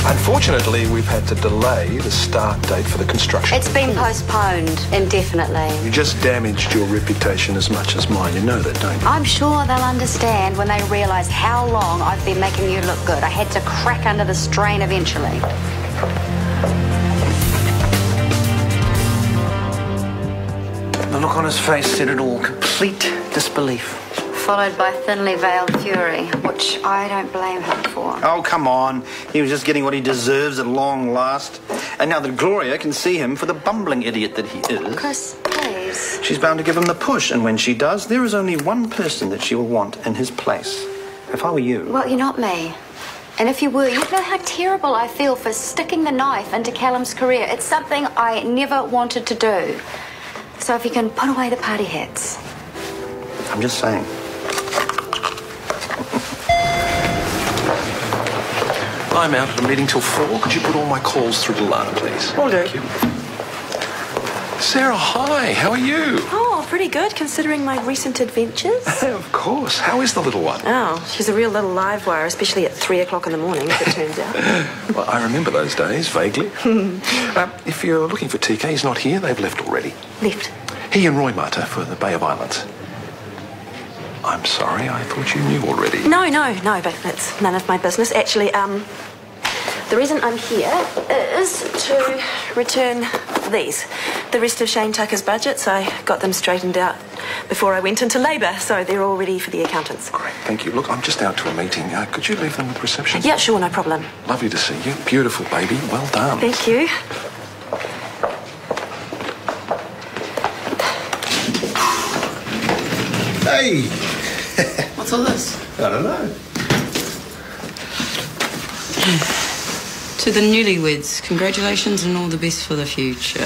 Unfortunately, we've had to delay the start date for the construction. It's been postponed indefinitely. You just damaged your reputation as much as mine. You know that, don't you? I'm sure they'll understand when they realise how long I've been making you look good. I had to crack under the strain eventually. The look on his face said it all. Complete disbelief. Followed by thinly veiled fury, which I don't blame him for. Oh, come on. He was just getting what he deserves at long last. And now that Gloria can see him for the bumbling idiot that he is... Chris, please. She's bound to give him the push, and when she does, there is only one person that she will want in his place. If I were you... Well, you're not me. And if you were, you'd know how terrible I feel for sticking the knife into Callum's career. It's something I never wanted to do. So if you can put away the party hats. I'm just saying. I'm out at a meeting till 4. Could you put all my calls through to Lana, please? Will do. Thank you. Sarah, hi. How are you? Oh, pretty good, considering my recent adventures. Of course. How is the little one? Oh, she's a real little live wire, especially at 3 o'clock in the morning, as it turns out. Well, I remember those days, vaguely. If you're looking for TK, he's not here. They've left already. Left? He and Roy Mata for the Bay of Islands. I'm sorry, I thought you knew already. No, but that's none of my business. Actually, the reason I'm here is to return these. The rest of Shane Tucker's budgets, I got them straightened out before I went into labour, so they're all ready for the accountants. Great, thank you. Look, I'm just out to a meeting. Could you leave them with reception? Yeah, sure, no problem. Lovely to see you. Beautiful, baby. Well done. Thank you. Hey! What's all this? I don't know. To the newlyweds, congratulations and all the best for the future.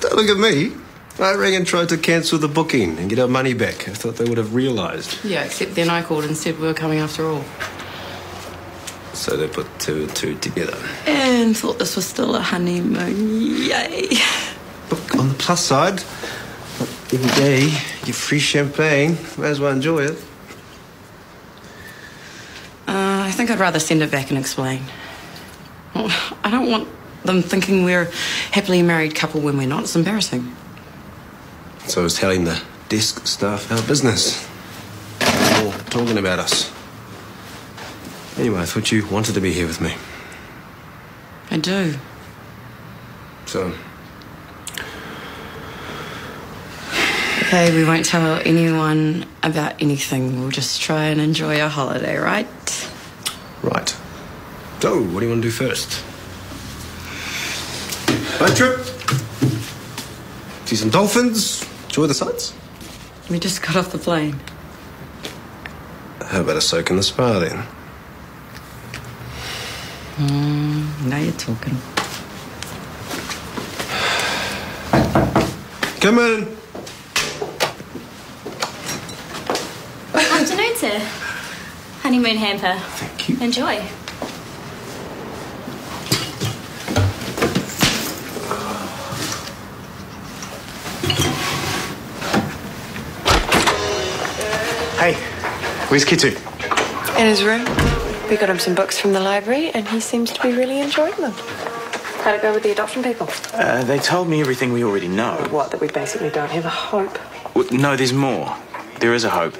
Don't look at me. I rang and tried to cancel the booking and get our money back. I thought they would have realised. Yeah, except then I called and said we were coming after all. So they put two and two together. And thought this was still a honeymoon. Yay. Look, on the plus side, every day you get free champagne. Might as well enjoy it. I think I'd rather send it back and explain. Well, I don't want them thinking we're a happily married couple when we're not. It's embarrassing. So I was telling the desk staff our business. They're all talking about us. Anyway, I thought you wanted to be here with me. I do. So... Okay, we won't tell anyone about anything. We'll just try and enjoy our holiday, right? Right. So, what do you want to do first? Boat trip? See some dolphins? Enjoy the sights? We just got off the plane. How about a soak in the spa, then? Now you're talking. Come in. Afternoon, sir. Honeymoon hamper. Thank you. Enjoy. Hey, where's Kitu? In his room. We got him some books from the library, and he seems to be really enjoying them. How'd it go with the adoption people? They told me everything we already know. What, that we basically don't have a hope? Well, no, there's more. There is a hope.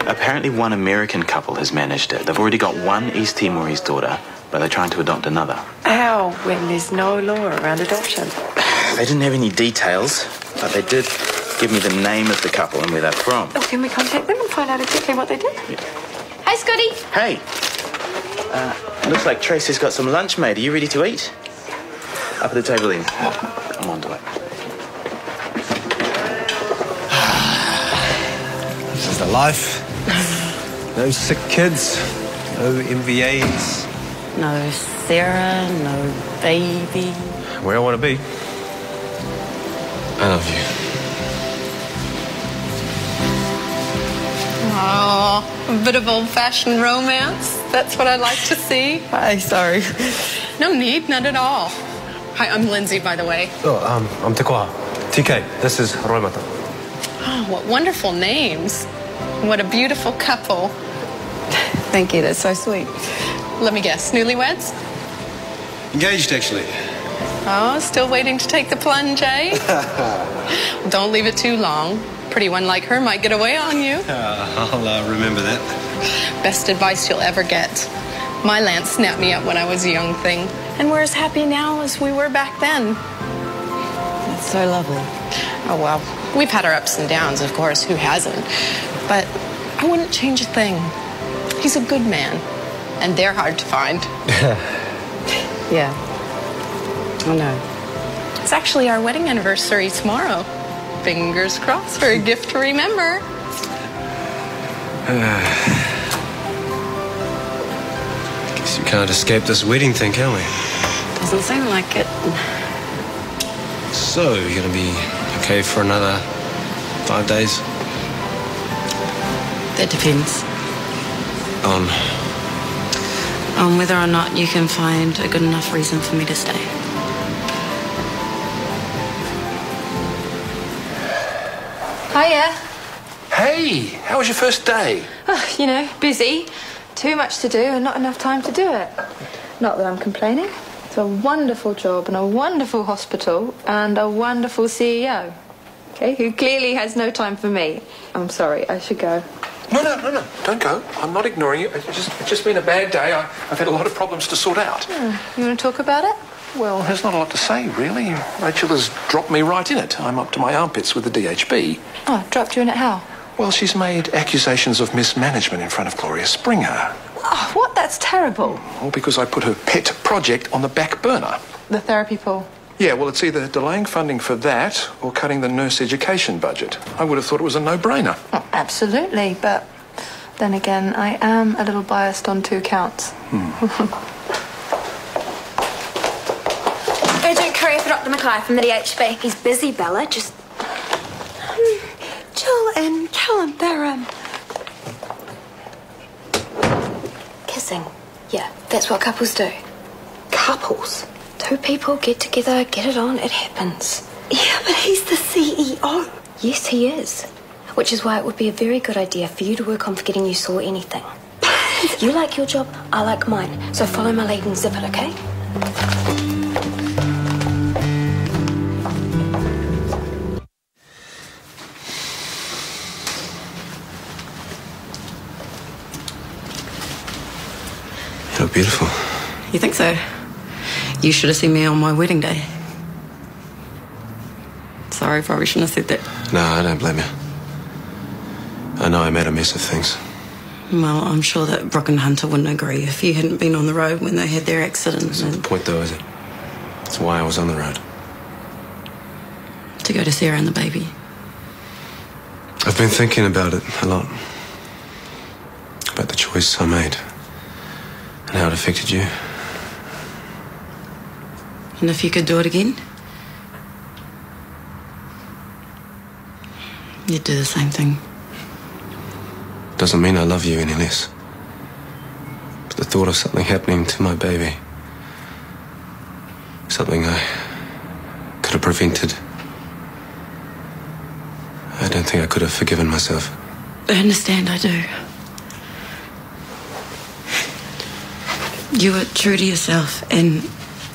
Apparently one American couple has managed it. They've already got one East Timorese daughter, but they're trying to adopt another. How, when there's no law around adoption? They didn't have any details, but they did give me the name of the couple and where they're from. Oh, can we contact them and find out exactly what they did? Yeah. Hey, Scotty. Hey! Looks like Tracy's got some lunch made. Are you ready to eat? Up at the table then. I'm on to it. This is the life. No sick kids. No MVAs. No Sarah, no baby. Where I want to be. I love you. Oh, a bit of old-fashioned romance. That's what I'd like to see. Hi, sorry. No need, none at all. Hi, I'm Lindsay, by the way. Oh, I'm Te Koha. TK, this is Roy Mata. Oh, what wonderful names. What a beautiful couple. Thank you, that's so sweet. Let me guess, newlyweds? Engaged, actually. Oh, still waiting to take the plunge, eh? Don't leave it too long. Pretty one like her might get away on you. I'll remember that. Best advice you'll ever get. My Lance snapped me up when I was a young thing, and we're as happy now as we were back then. That's so lovely. Oh, well, we've had our ups and downs, of course, who hasn't? But I wouldn't change a thing. He's a good man, and they're hard to find. Yeah. I know. It's actually our wedding anniversary tomorrow. Fingers crossed for a gift to remember. Guess you can't escape this wedding thing, can we? Doesn't seem like it. So, you're gonna be okay for another 5 days? That depends. On whether or not you can find a good enough reason for me to stay. Hiya. Hey, how was your first day? Oh, you know, busy. Too much to do and not enough time to do it. Not that I'm complaining. It's a wonderful job and a wonderful hospital and a wonderful CEO. Okay, who clearly has no time for me. I'm sorry, I should go. No, don't go. I'm not ignoring you. It's just been a bad day. I've had a lot of problems to sort out. You want to talk about it? Well, there's not a lot to say, really. Rachel has dropped me right in it. I'm up to my armpits with the DHB. Oh, dropped you in it how? Well, she's made accusations of mismanagement in front of Gloria Springer. Oh, what? That's terrible. All because I put her pet project on the back burner. The therapy pool. Yeah, well, it's either delaying funding for that or cutting the nurse education budget. I would have thought it was a no-brainer. Oh, absolutely, but then again, I am a little biased on 2 counts. Urgent courier for Dr. Mackay from the DHB. He's busy, Bella. Just... Jill and Callum, they're, kissing. Yeah, that's what couples do. couples. 2 people get together, get it on, it happens. Yeah, but he's the CEO. Yes, he is. Which is why it would be a very good idea for you to work on forgetting you saw anything. You like your job, I like mine. So follow my lead and zip it, okay? You look beautiful. You think so? You should have seen me on my wedding day. Sorry, probably shouldn't have said that. No, I don't blame you. I know I made a mess of things. Well, I'm sure that Brooke and Hunter wouldn't agree if you hadn't been on the road when they had their accident. That's not the point, though, is it? That's why I was on the road. To go to Sarah and the baby. I've been thinking about it a lot. About the choice I made. And how it affected you. And if you could do it again, you'd do the same thing. Doesn't mean I love you any less. But the thought of something happening to my baby, something I could have prevented, I don't think I could have forgiven myself. I understand, I do. You were true to yourself and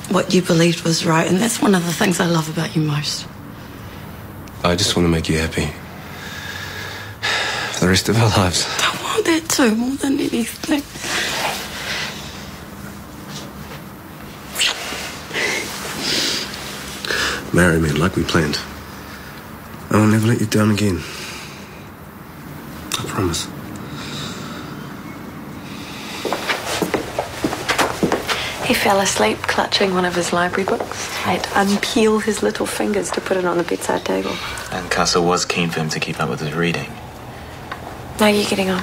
what you believed was right, and that's one of the things I love about you most. I just want to make you happy. For the rest of our lives. I want that too, more than anything. Marry me like we planned. I will never let you down again. I promise. He fell asleep clutching one of his library books. I had to unpeel his little fingers to put it on the bedside table. And Castle was keen for him to keep up with his reading. How are you getting on?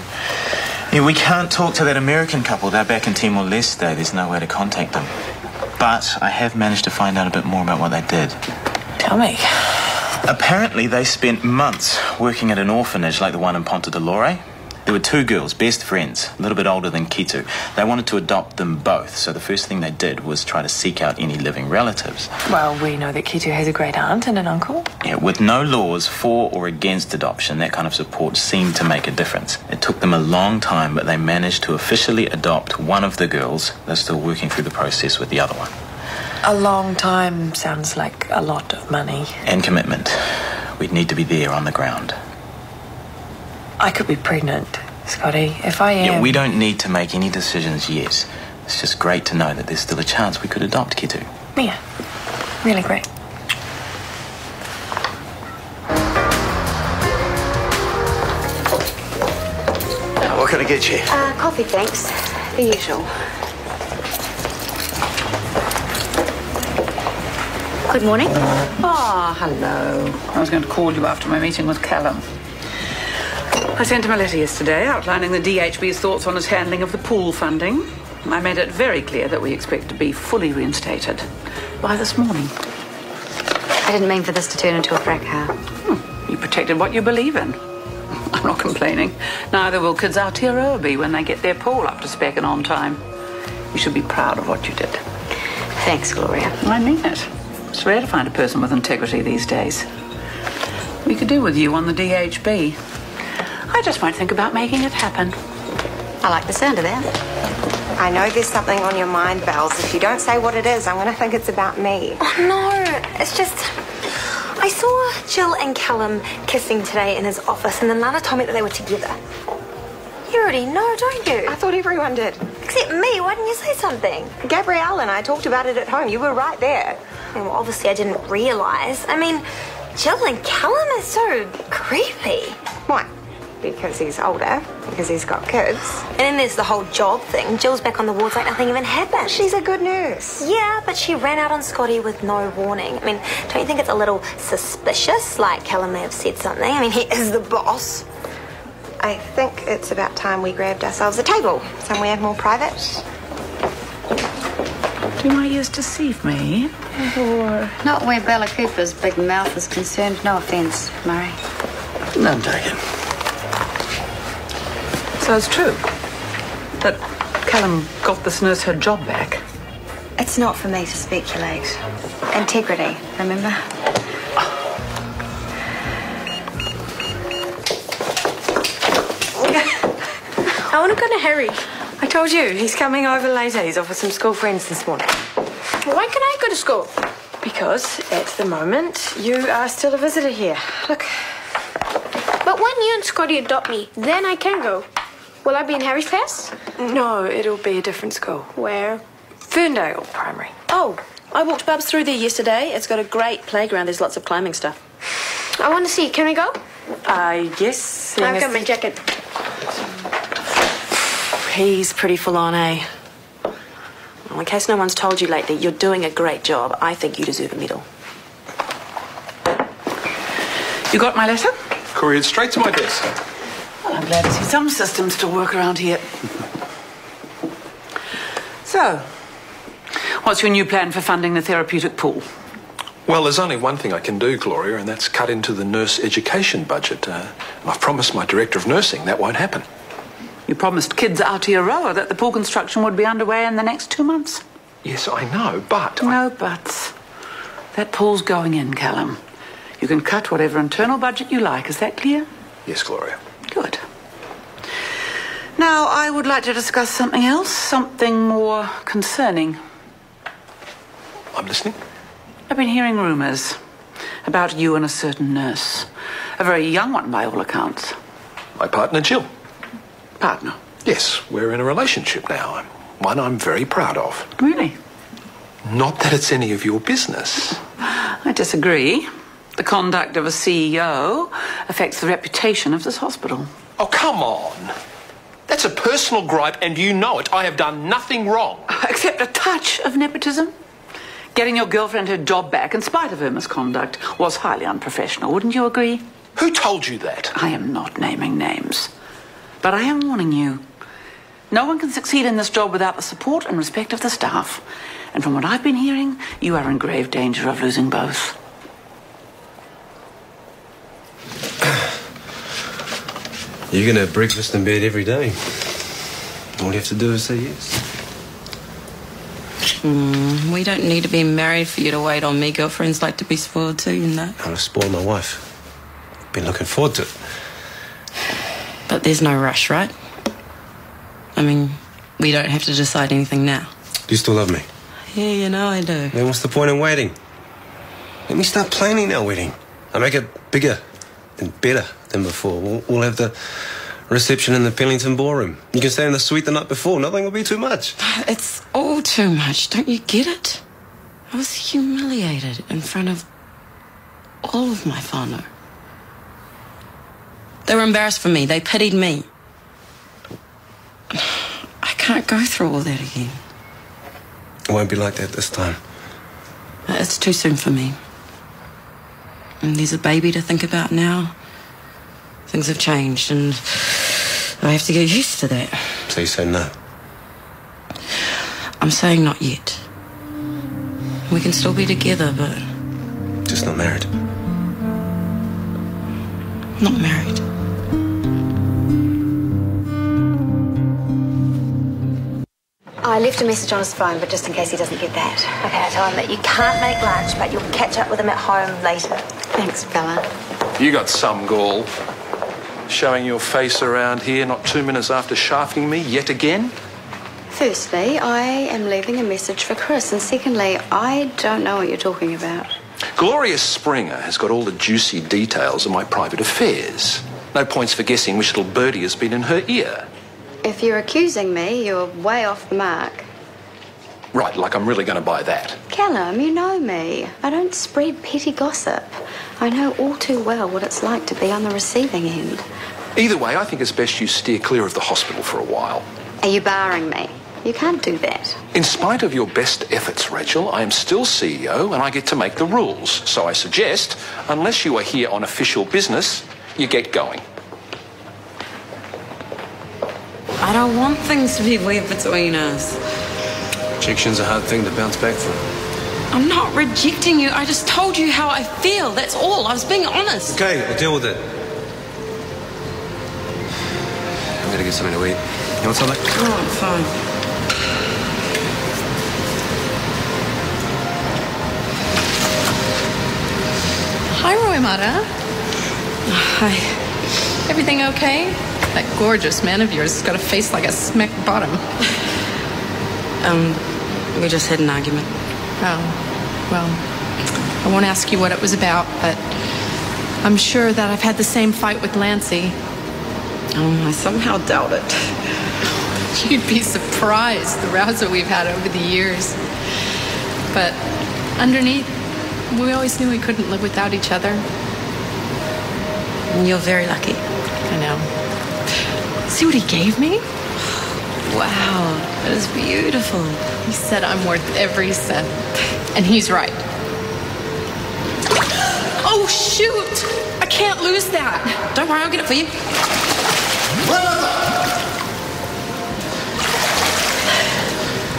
Yeah, we can't talk to that American couple. They're back in Timor-Leste. There's no way to contact them. But I have managed to find out a bit more about what they did. Tell me. Apparently, they spent months working at an orphanage like the one in Ponta Dolore. There were two girls, best friends, a little bit older than Kitu. They wanted to adopt them both, so the first thing they did was try to seek out any living relatives. Well, we know that Kitu has a great aunt and an uncle. Yeah, with no laws for or against adoption, that kind of support seemed to make a difference. It took them a long time, but they managed to officially adopt one of the girls. They're still working through the process with the other one. A long time sounds like a lot of money. And commitment. We'd need to be there on the ground. I could be pregnant, Scotty. If I am... Yeah, we don't need to make any decisions yet. It's just great to know that there's still a chance we could adopt Kitu. Yeah, really great. What can I get you? Coffee, thanks. The usual. Good morning. Ah, hello. I was going to call you after my meeting with Callum. I sent him a letter yesterday outlining the DHB's thoughts on his handling of the pool funding. I made it very clear that we expect to be fully reinstated by this morning. I didn't mean for this to turn into a fracas. You protected what you believe in. I'm not complaining. Neither will kids Aotearoa be when they get their pool up to spec and on time. You should be proud of what you did. Thanks, Gloria. I mean it. It's rare to find a person with integrity these days. We could do with you on the DHB. I just might think about making it happen. I like the sound of that. I know there's something on your mind, Bells. If you don't say what it is, I'm going to think it's about me. Oh, no. It's just... I saw Jill and Callum kissing today in his office, and then Lana told me that they were together. You already know, don't you? I thought everyone did. Except me. Why didn't you say something? Gabrielle and I talked about it at home. You were right there. Well, obviously I didn't realise. I mean, Jill and Callum are so creepy. Why? Because he's older, because he's got kids. And then there's the whole job thing. Jill's back on the wards like nothing even happened. She's a good nurse. Yeah, but she ran out on Scotty with no warning. I mean, don't you think it's a little suspicious? Like Callum may have said something. I mean, he is the boss. I think it's about time we grabbed ourselves a table. Somewhere more private. Do my ears deceive me? Or... Not where Bella Cooper's big mouth is concerned. No offence, Murray. None taken. So it's true that Callum got this nurse her job back. It's not for me to speculate. Integrity, remember? I want to go to Harry. I told you, he's coming over later. He's off with some school friends this morning. Why can I go to school? Because at the moment, you are still a visitor here. Look. But when you and Scotty adopt me, then I can go. Will I be in Harry's class? No, it'll be a different school. Where? Ferndale Primary. Oh, I walked Bubs through there yesterday. It's got a great playground. There's lots of climbing stuff. I want to see. Can we go? Yes. I've got my jacket. He's pretty full on, eh? Well, in case no one's told you lately, you're doing a great job. I think you deserve a medal. You got my letter? Couriered straight to my desk. Well, I'm glad to see some systems still work around here. So, what's your new plan for funding the therapeutic pool? Well, there's only one thing I can do, Gloria, and that's cut into the nurse education budget. I've promised my director of nursing that won't happen. You promised kids Aotearoa that the pool construction would be underway in the next 2 months. Yes, I know, but... No buts. That pool's going in, Callum. You can cut whatever internal budget you like. Is that clear? Yes, Gloria. Good. Now, I would like to discuss something else, something more concerning. I'm listening. I've been hearing rumours about you and a certain nurse. A very young one, by all accounts. My partner, Jill. Partner? Yes, we're in a relationship now. One I'm very proud of. Really? Not that it's any of your business. I disagree. The conduct of a CEO affects the reputation of this hospital. Oh, come on. That's a personal gripe, and you know it. I have done nothing wrong. Except a touch of nepotism. Getting your girlfriend her job back, in spite of her misconduct, was highly unprofessional. Wouldn't you agree? Who told you that? I am not naming names. But I am warning you. No one can succeed in this job without the support and respect of the staff. And from what I've been hearing, you are in grave danger of losing both. You can have breakfast in bed every day. All you have to do is say yes. We don't need to be married for you to wait on me. Girlfriends like to be spoiled too, you know. I'll spoil my wife. Been looking forward to it. But there's no rush, right? I mean, we don't have to decide anything now. Do you still love me? Yeah, you know I do. Then what's the point in waiting? Let me start planning our wedding. I'll make it bigger and better than before. We'll have the reception in the Pellington ballroom. You can stay in the suite the night before. Nothing will be too much. It's all too much. Don't you get it? I was humiliated in front of all of my whānau. They were embarrassed for me. They pitied me. I can't go through all that again. It won't be like that this time. It's too soon for me. And there's a baby to think about now. Things have changed and I have to get used to that. So you say no? I'm saying not yet. We can still be together, but... Just not married? Not married. I left a message on his phone, but just in case he doesn't get that. Okay, I tell him that you can't make lunch, but you'll catch up with him at home later. Thanks, Bella. You got some gall. Showing your face around here not 2 minutes after shafting me yet again? Firstly, I am leaving a message for Chris, and secondly, I don't know what you're talking about. Gloria Springer has got all the juicy details of my private affairs. No points for guessing which little birdie has been in her ear. If you're accusing me, you're way off the mark. Right, like I'm really going to buy that. Callum, you know me. I don't spread petty gossip. I know all too well what it's like to be on the receiving end. Either way, I think it's best you steer clear of the hospital for a while. Are you barring me? You can't do that. In spite of your best efforts, Rachel, I am still CEO and I get to make the rules. So I suggest, unless you are here on official business, you get going. I don't want things to be weird between us. Rejection's a hard thing to bounce back from. I'm not rejecting you. I just told you how I feel. That's all. I was being honest. Okay, we'll deal with it. I'm gonna get something to eat. You want something? Oh, I'm fine. Hi, Roy Mara. Hi. Everything okay? That gorgeous man of yours has got a face like a smack bottom. We just had an argument. Oh, well, I won't ask you what it was about, but I'm sure that I've had the same fight with Lancey. I somehow doubt it. You'd be surprised, the rows that we've had over the years. But underneath, we always knew we couldn't live without each other. You're very lucky. I know. See what he gave me? Wow, that is beautiful. He said I'm worth every cent. And he's right. Oh, shoot! I can't lose that. Don't worry, I'll get it for you.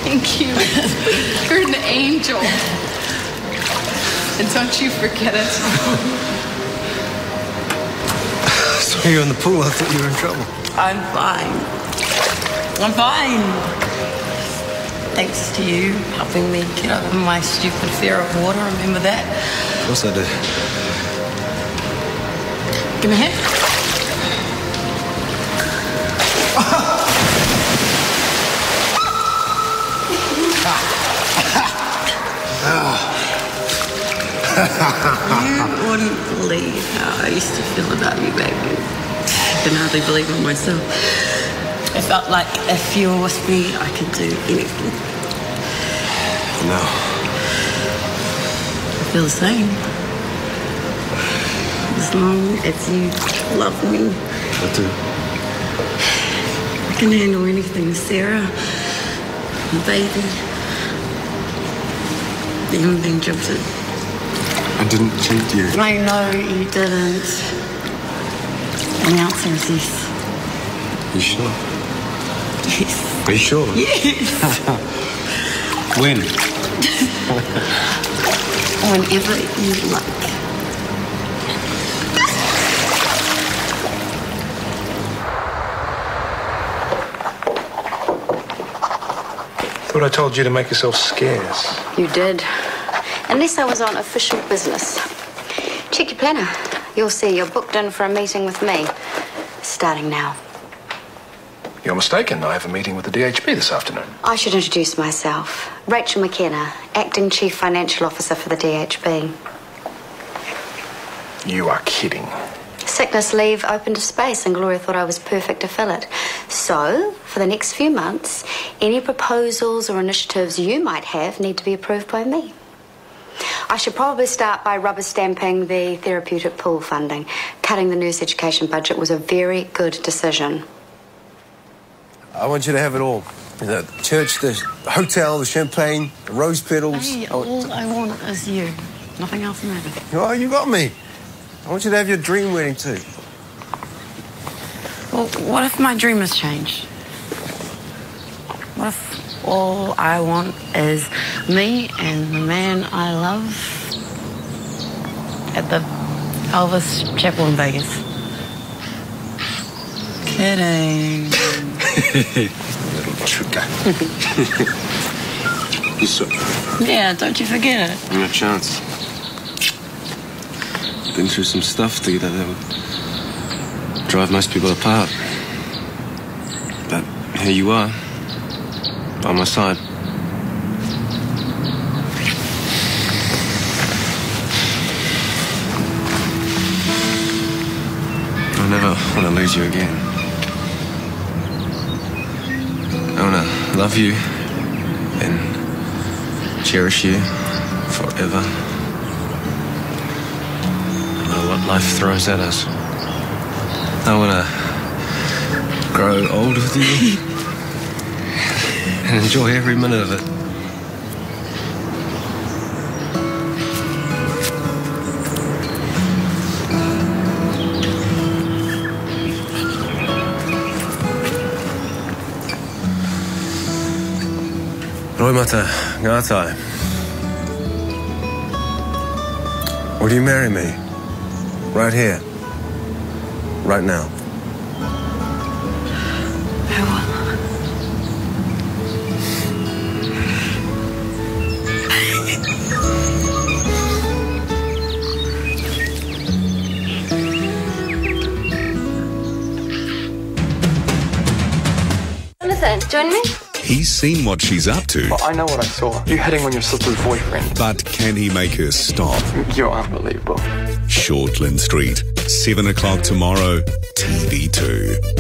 Thank you. You're an angel. And don't you forget it. Saw you in the pool. I thought you were in trouble. I'm fine. I'm fine. Thanks to you helping me get over my stupid fear of water. Remember that? Of course I did. Give me a hand. You wouldn't believe how I used to feel about you back then. I can hardly believe it myself. It felt like if you were with me, I could do anything. No. I feel the same. As long as you love me. I do. I can handle anything, Sarah. My baby. Even being jilted. I didn't cheat you. I know you didn't. And the answer is yes. You sure? Yes. Are you sure? Yes. When? Whenever you like. Thought I told you to make yourself scarce. You did. Unless I was on official business. Check your planner. You'll see you're booked in for a meeting with me. Starting now. You're mistaken. I have a meeting with the DHB this afternoon. I should introduce myself. Rachel McKenna, Acting Chief Financial Officer for the DHB. You are kidding. Sickness leave opened a space and Gloria thought I was perfect to fill it. So, for the next few months, any proposals or initiatives you might have need to be approved by me. I should probably start by rubber stamping the therapeutic pool funding. Cutting the nurse education budget was a very good decision. I want you to have it all. The church, the hotel, the champagne, the rose petals. Hey, all I want is you. Nothing else matters. Oh, you got me. I want you to have your dream wedding too. Well, what if my dream has changed? What if all I want is me and the man I love at the Elvis Chapel in Vegas? Kidding. Little trooper. Yeah, don't you forget it. No chance. Been through some stuff together that would drive most people apart. But here you are, by my side. I never want to lose you again. I want to love you and cherish you forever. No matter what life throws at us. I want to grow old with you and enjoy every minute of it. Roi mata, ngātai. Will you marry me? Right here. Right now. Listen, join me? He's seen what she's up to. Well, I know what I saw. You hitting on your sister's boyfriend. But can he make her stop? You're unbelievable. Shortland Street, 7 o'clock tomorrow, TV2.